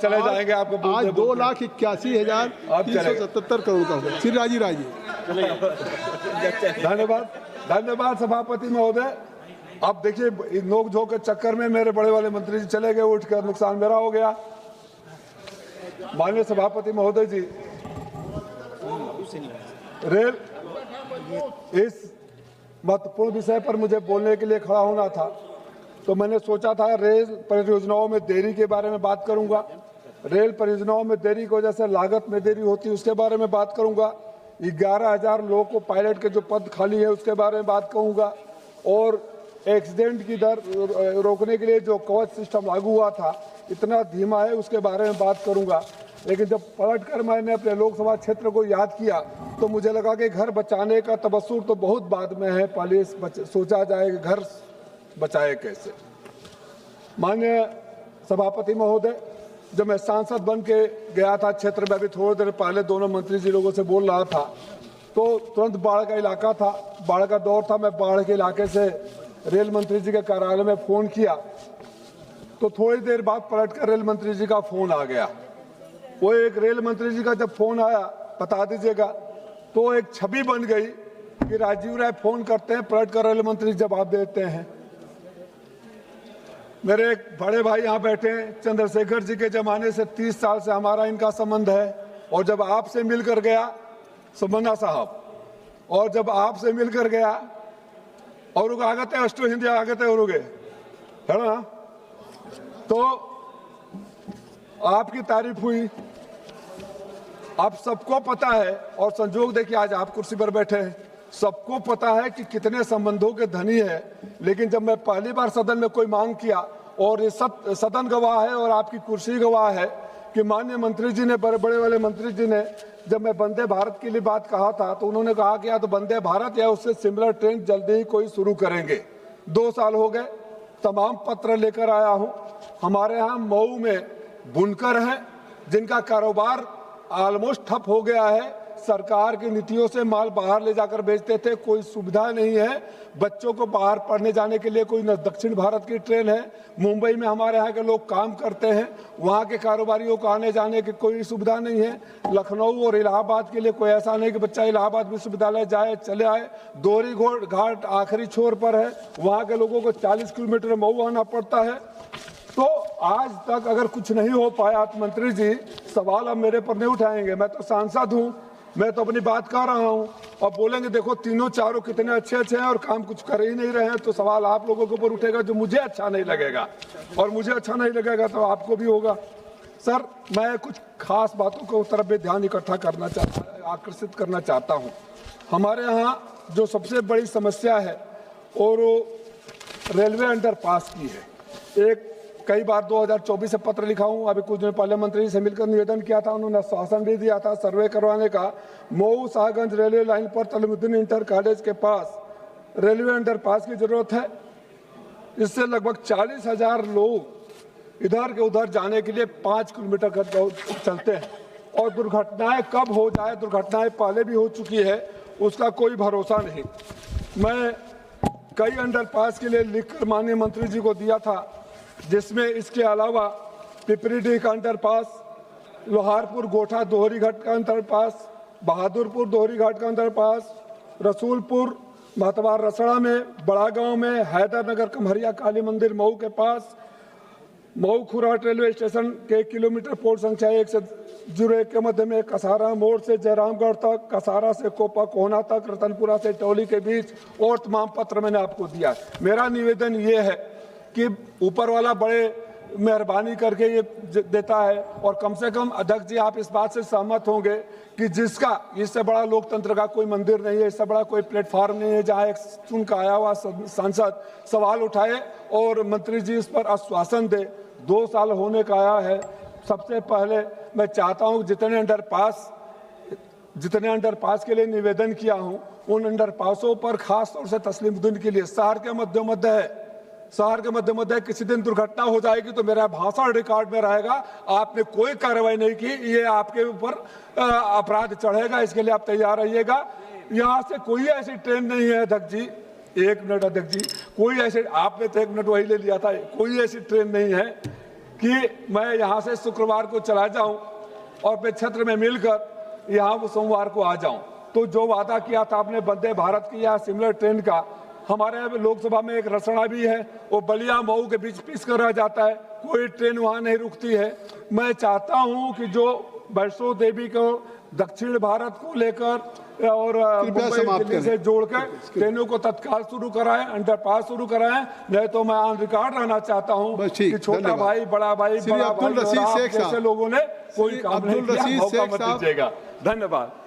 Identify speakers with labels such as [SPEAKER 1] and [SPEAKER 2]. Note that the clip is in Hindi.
[SPEAKER 1] चले जाएंगे आपको।
[SPEAKER 2] आज 2,81,377 करोड़ का हुआ। श्री राजी राजी।
[SPEAKER 1] धन्यवाद, धन्यवाद सभापति महोदय। अब देखिए नोक झोंक के चक्कर में मेरे बड़े वाले मंत्री जी चले गए, उठ कर नुकसान मेरा हो गया। माननीय सभापति महोदय जी, रेल इस महत्वपूर्ण विषय पर मुझे बोलने के लिए खड़ा होना था, तो मैंने सोचा था रेल परियोजनाओं में देरी के बारे में बात करूंगा। रेल परियोजनाओं में देरी की वजह से लागत में देरी होती है उसके बारे में बात करूंगा। 11,000 लोगों को पायलट के जो पद खाली है उसके बारे में बात करूंगा, और एक्सीडेंट की दर रोकने के लिए जो कवच सिस्टम लागू हुआ था इतना धीमा है उसके बारे में बात करूंगा। लेकिन जब पलट कर मैंने अपने लोकसभा क्षेत्र को याद किया तो मुझे लगा कि घर बचाने का तबस्सुर तो बहुत बाद में है, पहले सोचा जाए कि घर बचाए कैसे। माननीय सभापति महोदय, जब मैं सांसद बन के गया था क्षेत्र में, अभी थोड़ी देर पहले दोनों मंत्री जी लोगों से बोल रहा था, तो तुरंत बाढ़ का इलाका था, बाढ़ का दौर था। मैं बाढ़ के इलाके से रेल मंत्री जी के कार्यालय में फोन किया तो थोड़ी देर बाद पलट कर रेल मंत्री जी का फोन आ गया। वो एक रेल मंत्री जी का जब फोन आया, बता दीजिएगा, तो एक छवि बन गई कि राजीव राय फोन करते हैं, पलट कर रेल मंत्री जवाब देते हैं। मेरे एक बड़े भाई यहाँ बैठे हैं, चंद्रशेखर जी के जमाने से 30 साल से हमारा इनका संबंध है, और जब आपसे मिलकर गया सुमन्ना साहब, और जब आपसे मिलकर गया और आगते अष्टो हिंदी आगते और है ना, तो आपकी तारीफ हुई। आप सबको पता है, और संजोग देखिए आज आप कुर्सी पर बैठे हैं, सबको पता है कि कितने संबंधों के धनी है। लेकिन जब मैं पहली बार सदन में कोई मांग किया, और ये सदन गवाह है और आपकी कुर्सी गवाह है कि माननीय मंत्री जी ने, बड़े वाले मंत्री जी ने, जब मैं वंदे भारत के लिए बात कहा था तो उन्होंने कहा कि या तो वंदे भारत या उससे सिमिलर ट्रेन जल्दी ही कोई शुरू करेंगे। 2 साल हो गए, तमाम पत्र लेकर आया हूं। हमारे यहाँ मऊ में बुनकर हैं जिनका कारोबार ऑलमोस्ट ठप हो गया है। सरकार की नीतियों से माल बाहर ले जाकर बेचते थे, कोई सुविधा नहीं है। बच्चों को बाहर पढ़ने जाने के लिए कोई न दक्षिण भारत की ट्रेन है। मुंबई में हमारे यहाँ के लोग काम करते हैं, वहाँ के कारोबारियों को आने जाने की कोई सुविधा नहीं है। लखनऊ और इलाहाबाद के लिए कोई ऐसा नहीं कि बच्चा इलाहाबाद विश्वविद्यालय जाए चले आए। दोहरी घाट आखिरी छोर पर है, वहाँ के लोगों को 40 किलोमीटर मऊ आना पड़ता है। तो आज तक अगर कुछ नहीं हो पाया तो मंत्री जी सवाल अब मेरे पर नहीं उठाएंगे। मैं तो सांसद हूँ, मैं तो अपनी बात कर रहा हूँ, और बोलेंगे देखो तीनों चारों कितने अच्छे अच्छे हैं और काम कुछ कर ही नहीं रहे हैं, तो सवाल आप लोगों के ऊपर उठेगा जो मुझे अच्छा नहीं लगेगा, और मुझे अच्छा नहीं लगेगा तो आपको भी होगा। सर, मैं कुछ खास बातों को तरफ भी ध्यान इकट्ठा करना आकर्षित करना चाहता हूँ। हमारे यहाँ जो सबसे बड़ी समस्या है और रेलवे अंडरपास की है। एक कई बार 2024 से पत्र लिखा हूं, अभी कुछ दिन पहले मंत्री से मिलकर निवेदन किया था, उन्होंने आश्वासन भी दिया था सर्वे करवाने का। मऊ शाहगंज रेलवे लाइन पर तलमुद्दीन इंटर कॉलेज के पास रेलवे अंडरपास की जरूरत है। इससे लगभग 40,000 लोग इधर के उधर जाने के लिए 5 किलोमीटर चलते हैं, और दुर्घटनाएं कब हो जाए, दुर्घटनाएं पहले भी हो चुकी है, उसका कोई भरोसा नहीं। मैं कई अंडरपास के लिए लिखकर माननीय मंत्री जी को दिया था, जिसमें इसके अलावा पिपरीडीह का अंडरपास, लोहारपुर गोठा दोहरी घाट का अंडरपास, बहादुरपुर दोहरी घाट का अंडरपास, रसूलपुर महतवार रसड़ा में, बड़ा गांव में, हैदरनगर कमहरिया काली मंदिर मऊ के पास, मऊ खुराट रेलवे स्टेशन के किलोमीटर पोर्ट संख्या 1 से 01 के मध्य में, कसारा मोड़ से जयरामगढ़ तक, कसारा से कोपा कोहना तक, रतनपुरा से टोली के बीच, और तमाम पत्र मैंने आपको दिया। मेरा निवेदन ये है कि ऊपर वाला बड़े मेहरबानी करके ये देता है, और कम से कम अध्यक्ष जी आप इस बात से सहमत होंगे कि जिसका इससे बड़ा लोकतंत्र का कोई मंदिर नहीं है, इससे बड़ा कोई प्लेटफॉर्म नहीं है जहां एक चुन का आया हुआ सांसद सवाल उठाए और मंत्री जी इस पर आश्वासन दे। 2 साल होने का आया है। सबसे पहले मैं चाहता हूँ जितने अंडरपास के लिए निवेदन किया हूँ, उन अंडरपासों पर खास तौर से तस्लीमुद्दीन के लिए शहर के मध्य है, शहर के मध्य किसी दिन दुर्घटना हो जाएगी तो मेरा भाषण रिकॉर्ड में रहेगा, आपने कोई कार्रवाई नहीं की, ये आपके ऊपर अपराध चढ़ेगा, इसके लिए आप तैयार रहिएगा। यहाँ से कोई ऐसी ट्रेन नहीं है अध्यक्ष जी, 1 मिनट अध्यक्ष जी, कोई ऐसे, आपने तो 1 मिनट वही ले लिया था, कोई ऐसी ट्रेन नहीं है कि मैं यहाँ से शुक्रवार को चला जाऊं और फिर छत्र में मिलकर यहाँ वो सोमवार को आ जाऊं। तो जो वादा किया था आपने वंदे भारत की या सिमिलर ट्रेन का, हमारे लोकसभा में एक रसड़ा भी है, वो बलिया मऊ के बीच पीस कर रह जाता है, कोई ट्रेन वहां नहीं रुकती है। मैं चाहता हूं कि जो वैष्णो देवी को दक्षिण भारत को लेकर और मुंबई दिल्ली से जोड़कर ट्रेनों को तत्काल शुरू कराएं, अंडरपास शुरू कराएं, नहीं तो मैं ऑन रिकॉर्ड रहना चाहता हूं कि छोटा भाई बड़ा भाई बड़ा भाई जैसे लोगों ने कोई काम नहीं किया, मौका मत दीजिएगा। धन्यवाद।